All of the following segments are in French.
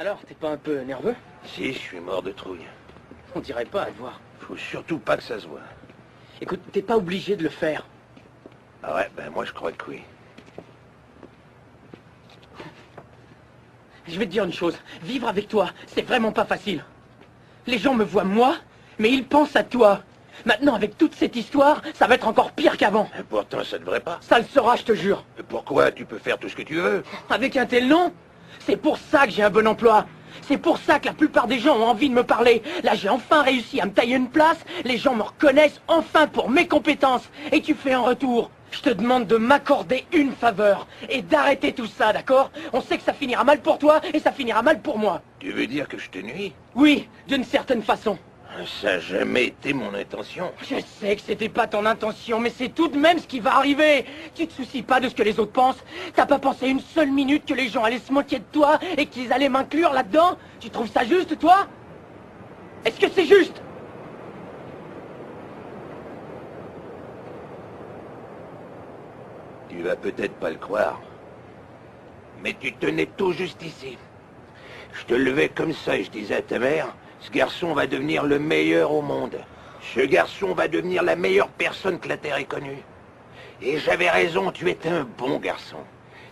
Alors, t'es pas un peu nerveux? Si, je suis mort de trouille. On dirait pas à te voir. Faut surtout pas que ça se voit. Écoute, t'es pas obligé de le faire. Ah ouais, ben moi je crois que oui. Je vais te dire une chose, vivre avec toi, c'est vraiment pas facile. Les gens me voient moi, mais ils pensent à toi. Maintenant, avec toute cette histoire, ça va être encore pire qu'avant. Et pourtant, ça devrait pas. Ça le sera, je te jure. Et pourquoi? Tu peux faire tout ce que tu veux. Avec un tel nom, c'est pour ça que j'ai un bon emploi. C'est pour ça que la plupart des gens ont envie de me parler. Là, j'ai enfin réussi à me tailler une place. Les gens me reconnaissent enfin pour mes compétences. Et tu fais un retour. Je te demande de m'accorder une faveur et d'arrêter tout ça, d'accord? On sait que ça finira mal pour toi et ça finira mal pour moi. Tu veux dire que je te nuis? Oui, d'une certaine façon. Ça n'a jamais été mon intention. Je sais que c'était pas ton intention, mais c'est tout de même ce qui va arriver. Tu te soucies pas de ce que les autres pensent. T'as pas pensé une seule minute que les gens allaient se moquer de toi et qu'ils allaient m'inclure là-dedans? Tu trouves ça juste, toi? Est-ce que c'est juste? Tu vas peut-être pas le croire, mais tu tenais tout juste ici. Je te levais comme ça et je disais à ta mère, ce garçon va devenir le meilleur au monde. Ce garçon va devenir la meilleure personne que la Terre ait connue. Et j'avais raison, tu étais un bon garçon.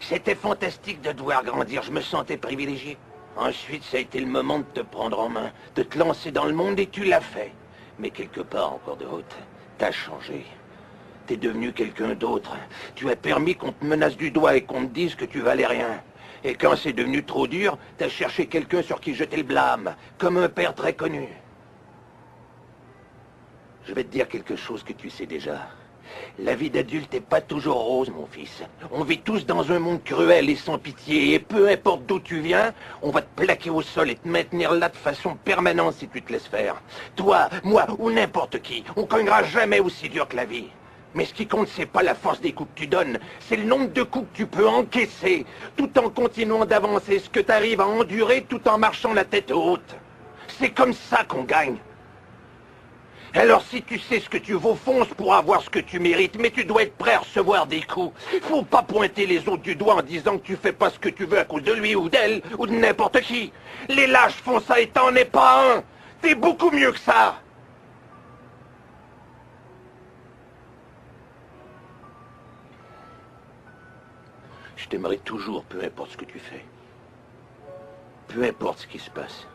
C'était fantastique de te voir grandir, je me sentais privilégié. Ensuite, ça a été le moment de te prendre en main, de te lancer dans le monde et tu l'as fait. Mais quelque part encore de haute, t'as changé. T'es devenu quelqu'un d'autre. Tu as permis qu'on te menace du doigt et qu'on te dise que tu valais rien. Et quand c'est devenu trop dur, t'as cherché quelqu'un sur qui jeter le blâme, comme un père très connu. Je vais te dire quelque chose que tu sais déjà. La vie d'adulte n'est pas toujours rose, mon fils. On vit tous dans un monde cruel et sans pitié, et peu importe d'où tu viens, on va te plaquer au sol et te maintenir là de façon permanente si tu te laisses faire. Toi, moi ou n'importe qui, on cognera jamais aussi dur que la vie. Mais ce qui compte, c'est pas la force des coups que tu donnes, c'est le nombre de coups que tu peux encaisser, tout en continuant d'avancer, ce que tu arrives à endurer tout en marchant la tête haute. C'est comme ça qu'on gagne. Alors si tu sais ce que tu vaux, fonce pour avoir ce que tu mérites, mais tu dois être prêt à recevoir des coups. Faut pas pointer les autres du doigt en disant que tu fais pas ce que tu veux à cause de lui ou d'elle, ou de n'importe qui. Les lâches font ça et t'en es pas un. T'es beaucoup mieux que ça. Je t'aimerai toujours, peu importe ce que tu fais. Peu importe ce qui se passe.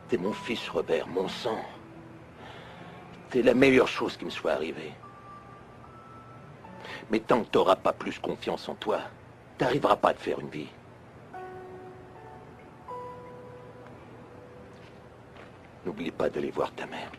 T'es mon fils, Robert, mon sang. T'es la meilleure chose qui me soit arrivée. Mais tant que t'auras pas plus confiance en toi, t'arriveras pas à te faire une vie. N'oublie pas d'aller voir ta mère.